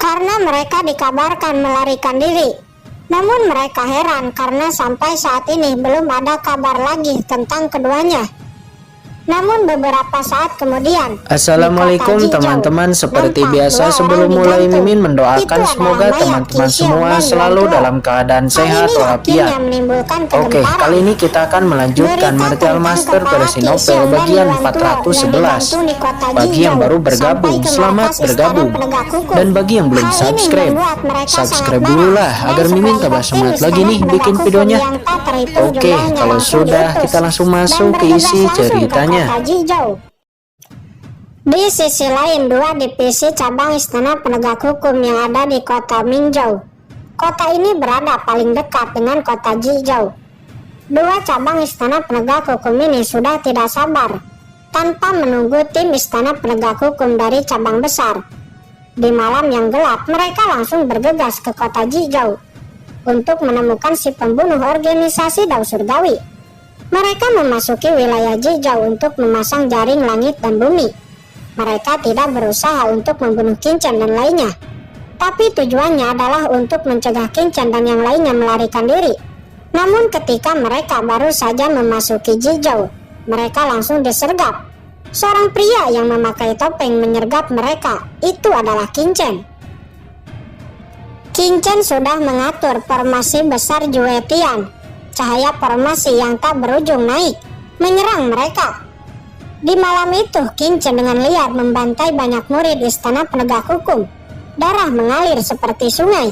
karena mereka dikabarkan melarikan diri. Namun mereka heran karena sampai saat ini belum ada kabar lagi tentang keduanya. Namun beberapa saat kemudian, Assalamualaikum teman-teman, seperti biasa sebelum mulai Mimin mendoakan semoga teman-teman semua selalu dalam keadaan sehat walafiat. Oke, kali ini kita akan melanjutkan Martial Master versi novel bagian 411. Bagi yang baru bergabung, selamat bergabung. Dan bagi yang belum subscribe dulu lah agar Mimin tambah semangat lagi nih bikin videonya. Oke, kalau sudah kita langsung masuk ke isi ceritanya. Di sisi lain, dua divisi cabang Istana Penegak Hukum yang ada di kota Minzhou. Kota ini berada paling dekat dengan kota Jizhou. Dua cabang Istana Penegak Hukum ini sudah tidak sabar tanpa menunggu tim Istana Penegak Hukum dari cabang besar. Di malam yang gelap, mereka langsung bergegas ke kota Jizhou untuk menemukan si pembunuh organisasi Dao Surgawi. Mereka memasuki wilayah Jizhou untuk memasang jaring langit dan bumi. Mereka tidak berusaha untuk membunuh Qin Chen dan lainnya, tapi tujuannya adalah untuk mencegah Qin Chen dan yang lainnya melarikan diri. Namun ketika mereka baru saja memasuki Jizhou, mereka langsung disergap. Seorang pria yang memakai topeng menyergap mereka. Itu adalah Qin Chen. Qin Chen sudah mengatur formasi besar Jue Tian. Cahaya formasi yang tak berujung naik menyerang mereka. Di malam itu, Qin Chen dengan liar membantai banyak murid Istana Penegak Hukum. Darah mengalir seperti sungai.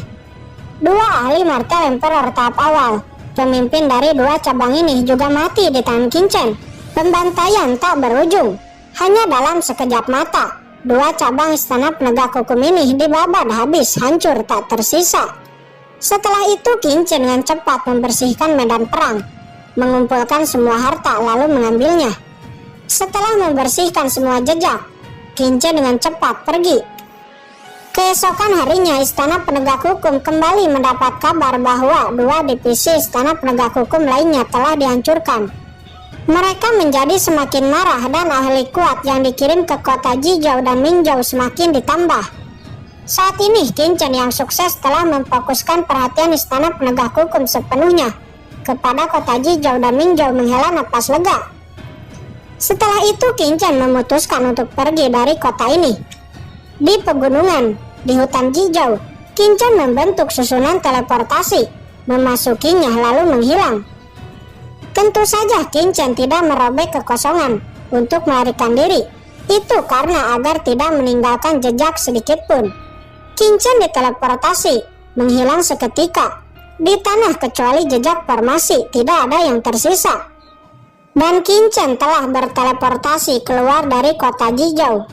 Dua ahli Martial Emperor tahap awal, pemimpin dari dua cabang ini, juga mati di tangan Qin Chen. Pembantaian tak berujung. Hanya dalam sekejap mata, dua cabang Istana Penegak Hukum ini dibabat habis, hancur tak tersisa. Setelah itu Qin Chen dengan cepat membersihkan medan perang, mengumpulkan semua harta lalu mengambilnya. Setelah membersihkan semua jejak, Qin Chen dengan cepat pergi. Keesokan harinya Istana Penegak Hukum kembali mendapat kabar bahwa dua divisi Istana Penegak Hukum lainnya telah dihancurkan. Mereka menjadi semakin marah dan ahli kuat yang dikirim ke kota Jizhou dan Minzhou semakin ditambah. Saat ini Qin Chen yang sukses telah memfokuskan perhatian Istana Penegak Hukum sepenuhnya kepada kota Jizhou dan Minzhou menghela napas lega. Setelah itu Qin Chen memutuskan untuk pergi dari kota ini. Di pegunungan, di hutan Jizhou, Qin Chen membentuk susunan teleportasi, memasukinya lalu menghilang. Tentu saja Qin Chen tidak merobek kekosongan untuk melarikan diri. Itu karena agar tidak meninggalkan jejak sedikit pun. Qin Chen diteleportasi, menghilang seketika. Di tanah kecuali jejak formasi, tidak ada yang tersisa. Dan Qin Chen telah berteleportasi keluar dari kota Jizhou.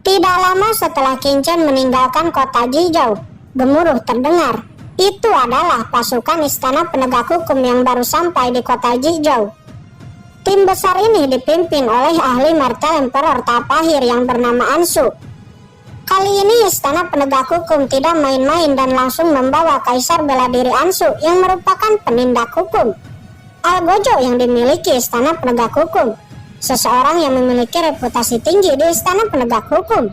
Tidak lama setelah Qin Chen meninggalkan kota Jizhou, gemuruh terdengar. Itu adalah pasukan Istana Penegak Hukum yang baru sampai di kota Jizhou. Tim besar ini dipimpin oleh ahli Martial Emperor tahap akhir yang bernama Ansu. Kali ini Istana Penegak Hukum tidak main-main dan langsung membawa Kaisar Bela Diri Ansu yang merupakan penindak hukum. Algojo yang dimiliki Istana Penegak Hukum, seseorang yang memiliki reputasi tinggi di Istana Penegak Hukum.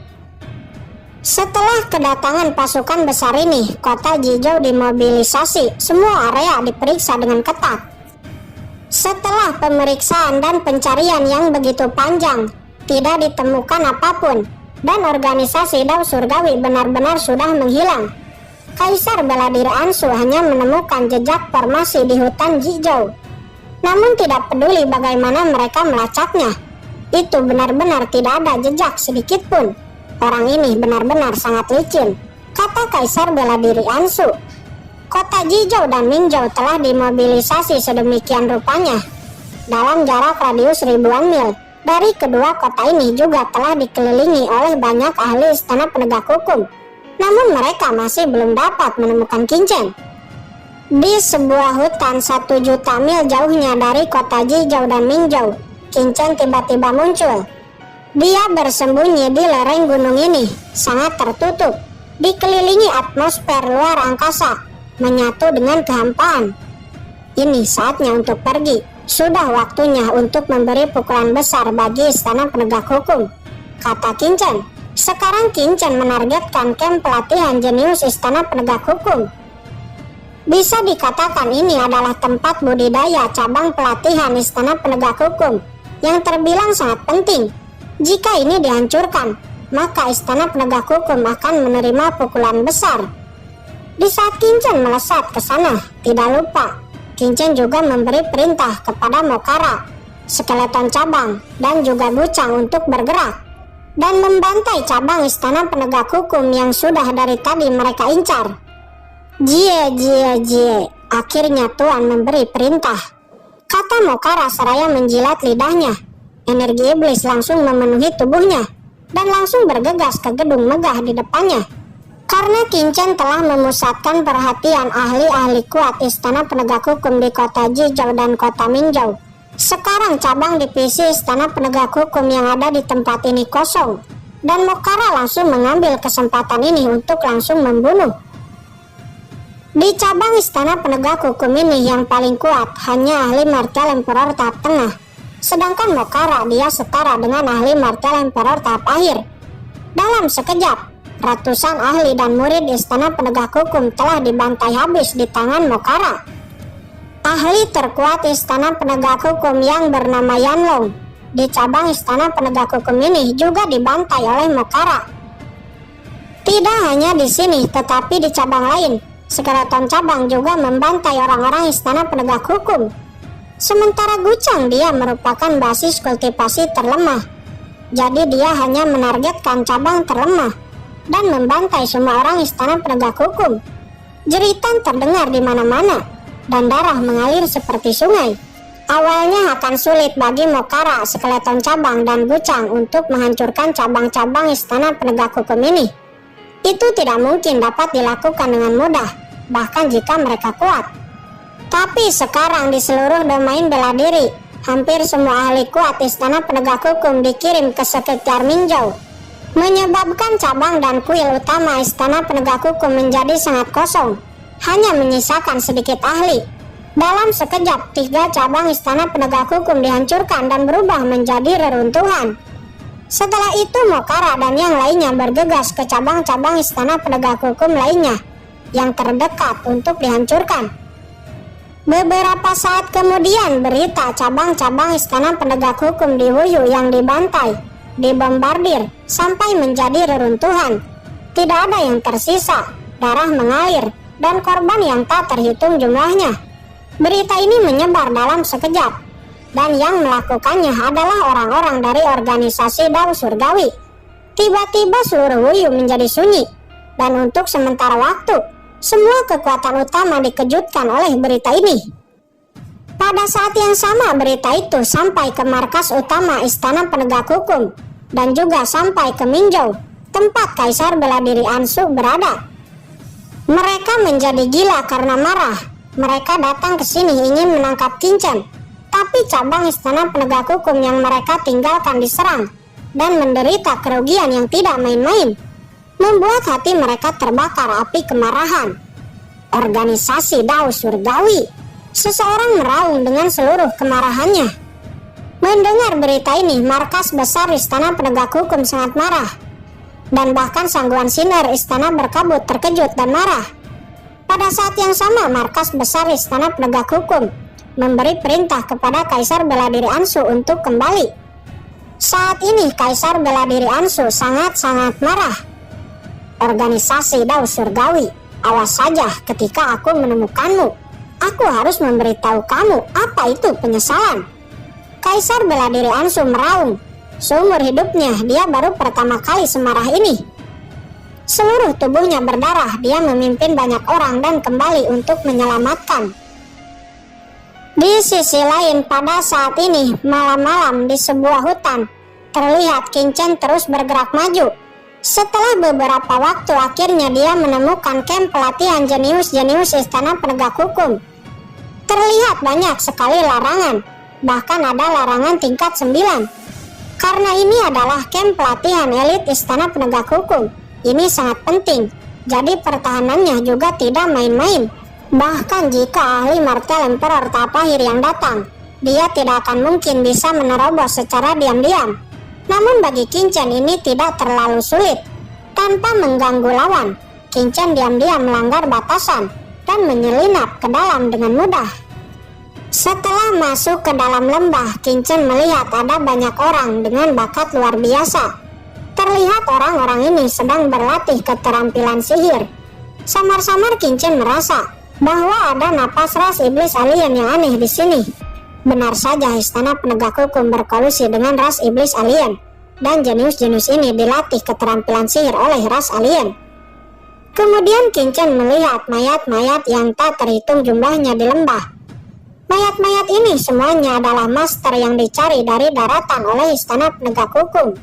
Setelah kedatangan pasukan besar ini, kota Jizhou dimobilisasi, semua area diperiksa dengan ketat. Setelah pemeriksaan dan pencarian yang begitu panjang, tidak ditemukan apapun. Dan organisasi Dao Surgawi benar-benar sudah menghilang. Kaisar Bela Diri Ansu hanya menemukan jejak formasi di hutan Jizhou. Namun tidak peduli bagaimana mereka melacaknya, itu benar-benar tidak ada jejak sedikit pun. Orang ini benar-benar sangat licin, kata Kaisar Bela Diri Ansu. Kota Jizhou dan Minzhou telah dimobilisasi sedemikian rupanya. Dalam jarak radius ribuan mil dari kedua kota ini juga telah dikelilingi oleh banyak ahli Istana Penegak Hukum. Namun mereka masih belum dapat menemukan Qin Chen. Di sebuah hutan 1 juta mil jauhnya dari kota Jizhou dan Minzhou, Qin Chen tiba-tiba muncul. Dia bersembunyi di lereng gunung ini, sangat tertutup, dikelilingi atmosfer luar angkasa, menyatu dengan kehampaan. Ini saatnya untuk pergi. Sudah waktunya untuk memberi pukulan besar bagi Istana Penegak Hukum, kata Qin Chen. Sekarang Kincen menargetkan kamp pelatihan jenius Istana Penegak Hukum. Bisa dikatakan ini adalah tempat budidaya cabang pelatihan Istana Penegak Hukum yang terbilang sangat penting. Jika ini dihancurkan, maka Istana Penegak Hukum akan menerima pukulan besar. Di saat Kincen melesat ke sana, tidak lupa Kincen juga memberi perintah kepada Mokara, skeleton cabang, dan juga Gucang untuk bergerak dan membantai cabang Istana Penegak Hukum yang sudah dari tadi mereka incar. Jie. Akhirnya Tuan memberi perintah, kata Mokara seraya menjilat lidahnya. Energi iblis langsung memenuhi tubuhnya dan langsung bergegas ke gedung megah di depannya. Karena Kincen telah memusatkan perhatian ahli-ahli kuat Istana Penegak Hukum di kota Jizhou dan kota Minzhou. Sekarang cabang divisi Istana Penegak Hukum yang ada di tempat ini kosong, dan Mokara langsung mengambil kesempatan ini untuk langsung membunuh. Di cabang Istana Penegak Hukum ini yang paling kuat hanya ahli martial emperor tahap tengah, sedangkan Mokara dia setara dengan ahli martial emperor tahap akhir. Dalam sekejap, ratusan ahli dan murid Istana Penegak Hukum telah dibantai habis di tangan Mokara. Ahli terkuat Istana Penegak Hukum yang bernama Yanlong di cabang Istana Penegak Hukum ini juga dibantai oleh Mokara. Tidak hanya di sini, tetapi di cabang lain, skeleton cabang juga membantai orang-orang Istana Penegak Hukum. Sementara Gucang dia merupakan basis kultivasi terlemah, jadi dia hanya menargetkan cabang terlemah dan membantai semua orang Istana Penegak Hukum. Jeritan terdengar di mana-mana dan darah mengalir seperti sungai. Awalnya akan sulit bagi Mokara, skeleton cabang, dan Gucang untuk menghancurkan cabang-cabang Istana Penegak Hukum ini. Itu tidak mungkin dapat dilakukan dengan mudah, bahkan jika mereka kuat. Tapi sekarang di seluruh domain bela diri, hampir semua ahli kuat Istana Penegak Hukum dikirim ke sekitar Minzhou, menyebabkan cabang dan kuil utama Istana Penegak Hukum menjadi sangat kosong, hanya menyisakan sedikit ahli. Dalam sekejap, 3 cabang Istana Penegak Hukum dihancurkan dan berubah menjadi reruntuhan. Setelah itu Mokara dan yang lainnya bergegas ke cabang-cabang Istana Penegak Hukum lainnya yang terdekat untuk dihancurkan. Beberapa saat kemudian berita cabang-cabang Istana Penegak Hukum di Wuyu yang dibantai, dibombardir sampai menjadi reruntuhan. Tidak ada yang tersisa, darah mengalir, dan korban yang tak terhitung jumlahnya. Berita ini menyebar dalam sekejap, dan yang melakukannya adalah orang-orang dari organisasi Dao Surgawi. Tiba-tiba seluruh Wuyu menjadi sunyi, dan untuk sementara waktu, semua kekuatan utama dikejutkan oleh berita ini. Pada saat yang sama berita itu sampai ke markas utama Istana Penegak Hukum, dan juga sampai ke Minzhou, tempat Kaisar Bela Diri Ansu berada. Mereka menjadi gila karena marah. Mereka datang ke sini ingin menangkap Kincen, tapi cabang Istana Penegak Hukum yang mereka tinggalkan diserang dan menderita kerugian yang tidak main-main, membuat hati mereka terbakar api kemarahan. Organisasi Dao Surgawi, seseorang meraung dengan seluruh kemarahannya. Mendengar berita ini, markas besar Istana Penegak Hukum sangat marah, dan bahkan Sangguan Sinar Istana berkabut terkejut dan marah. Pada saat yang sama, markas besar Istana Penegak Hukum memberi perintah kepada Kaisar Bela Diri Ansu untuk kembali. Saat ini Kaisar Bela Diri Ansu sangat-sangat marah. Organisasi Dao Surgawi, awas saja ketika aku menemukanmu. Aku harus memberitahu kamu apa itu penyesalan. Kaisar Bela Diri Ansu meraung. Seumur hidupnya dia baru pertama kali semarah ini. Seluruh tubuhnya berdarah, dia memimpin banyak orang dan kembali untuk menyelamatkan. Di sisi lain, pada saat ini, malam-malam di sebuah hutan, terlihat Kincen terus bergerak maju. Setelah beberapa waktu, akhirnya dia menemukan kamp pelatihan jenius-jenius Istana Penegak Hukum. Terlihat banyak sekali larangan, bahkan ada larangan tingkat 9. Karena ini adalah kamp pelatihan elit Istana Penegak Hukum. Ini sangat penting, jadi pertahanannya juga tidak main-main. Bahkan jika ahli martial emperor tahap akhir yang datang, dia tidak akan mungkin bisa menerobos secara diam-diam. Namun bagi Kincen ini tidak terlalu sulit. Tanpa mengganggu lawan, Kincen diam-diam melanggar batasan dan menyelinap ke dalam dengan mudah. Setelah masuk ke dalam lembah, Kincen melihat ada banyak orang dengan bakat luar biasa. Terlihat orang-orang ini sedang berlatih keterampilan sihir. Samar-samar Kincen merasa bahwa ada napas ras iblis alien yang aneh di sini. Benar saja, istana penegak hukum berkolusi dengan ras iblis alien, dan jenius-jenius ini dilatih keterampilan sihir oleh ras alien. Kemudian Kincen melihat mayat-mayat yang tak terhitung jumlahnya di lembah. Mayat-mayat ini semuanya adalah master yang dicari dari daratan oleh istana penegak hukum.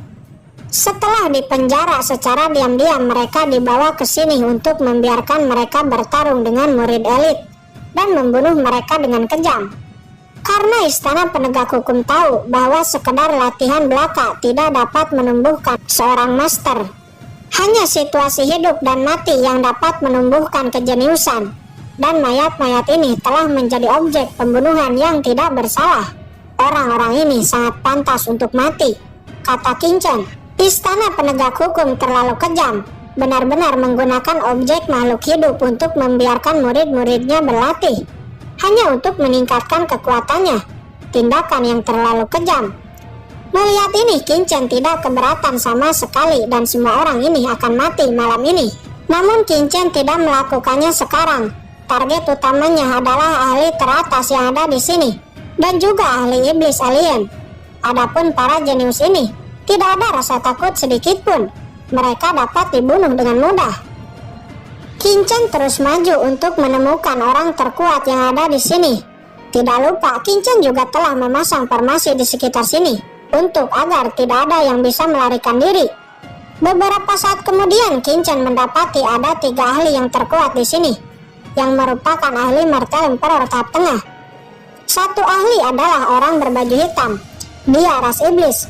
Setelah dipenjara secara diam-diam, mereka dibawa ke sini untuk membiarkan mereka bertarung dengan murid elit dan membunuh mereka dengan kejam. Karena istana penegak hukum tahu bahwa sekedar latihan belaka tidak dapat menumbuhkan seorang master. Hanya situasi hidup dan mati yang dapat menumbuhkan kejeniusan. Dan mayat-mayat ini telah menjadi objek pembunuhan yang tidak bersalah. Orang-orang ini sangat pantas untuk mati, kata Kincen. Istana penegak hukum terlalu kejam, benar-benar menggunakan objek makhluk hidup untuk membiarkan murid-muridnya berlatih, hanya untuk meningkatkan kekuatannya. Tindakan yang terlalu kejam. Melihat ini, Kincen tidak keberatan sama sekali dan semua orang ini akan mati malam ini. Namun Kincen tidak melakukannya sekarang. Target utamanya adalah ahli teratas yang ada di sini dan juga ahli iblis alien. Adapun para jenius ini, tidak ada rasa takut sedikit pun. Mereka dapat dibunuh dengan mudah. Kincen terus maju untuk menemukan orang terkuat yang ada di sini. Tidak lupa, Kincen juga telah memasang formasi di sekitar sini untuk agar tidak ada yang bisa melarikan diri. Beberapa saat kemudian, Kincen mendapati ada 3 ahli yang terkuat di sini, yang merupakan ahli martel emperor tahap tengah. Satu ahli adalah orang berbaju hitam, dia ras iblis,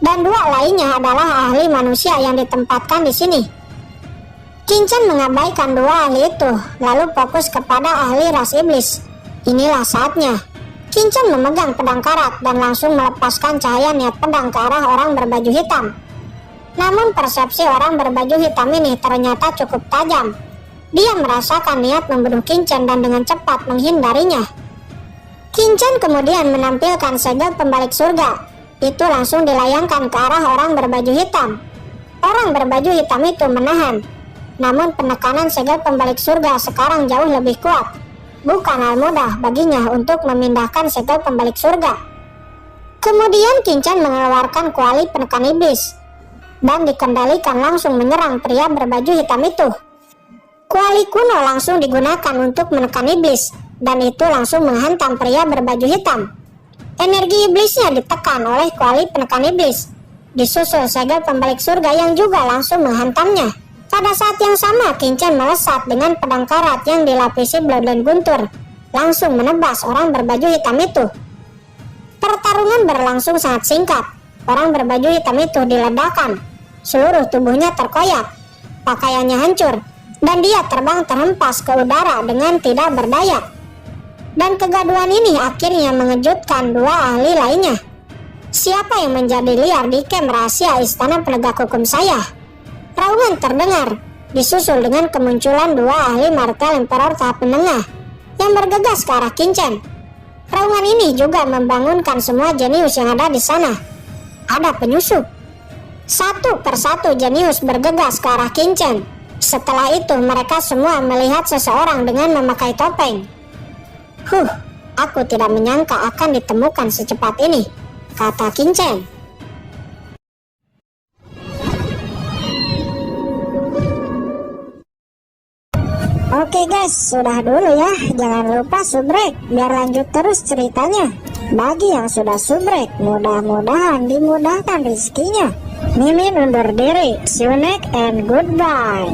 dan 2 lainnya adalah ahli manusia yang ditempatkan di sini. Kincen mengabaikan 2 ahli itu, lalu fokus kepada ahli ras iblis. Inilah saatnya. Kincen memegang pedang karat dan langsung melepaskan cahaya niat pedang ke arah orang berbaju hitam. Namun persepsi orang berbaju hitam ini ternyata cukup tajam. Dia merasakan niat membunuh Kincen dan dengan cepat menghindarinya. Kincen kemudian menampilkan segel pembalik surga. Itu langsung dilayangkan ke arah orang berbaju hitam. Orang berbaju hitam itu menahan. Namun penekanan segel pembalik surga sekarang jauh lebih kuat. Bukan hal mudah baginya untuk memindahkan segel pembalik surga. Kemudian Kincen mengeluarkan kuali penekan iblis dan dikendalikan langsung menyerang pria berbaju hitam itu. Kuali kuno langsung digunakan untuk menekan iblis, dan itu langsung menghantam pria berbaju hitam. Energi iblisnya ditekan oleh kuali penekan iblis, disusul segel pembalik surga yang juga langsung menghantamnya. Pada saat yang sama, Kincen melesat dengan pedang karat yang dilapisi bloodline guntur, langsung menebas orang berbaju hitam itu. Pertarungan berlangsung sangat singkat. Orang berbaju hitam itu diledakkan, seluruh tubuhnya terkoyak, pakaiannya hancur, dan dia terbang terhempas ke udara dengan tidak berdaya. Dan kegaduhan ini akhirnya mengejutkan 2 ahli lainnya. Siapa yang menjadi liar di camp rahasia istana penegak hukum saya? Raungan terdengar, disusul dengan kemunculan 2 ahli martel emperor tahap menengah yang bergegas ke arah Kincen. Raungan ini juga membangunkan semua jenius yang ada di sana. Ada penyusup. Satu persatu jenius bergegas ke arah Kincen. Setelah itu mereka semua melihat seseorang dengan memakai topeng. Aku tidak menyangka akan ditemukan secepat ini, kata Kincen. Oke guys, sudah dulu ya. Jangan lupa subrek biar lanjut terus ceritanya. Bagi yang sudah subrek, mudah-mudahan dimudahkan rezekinya. Mimin undur diri. See you next and goodbye.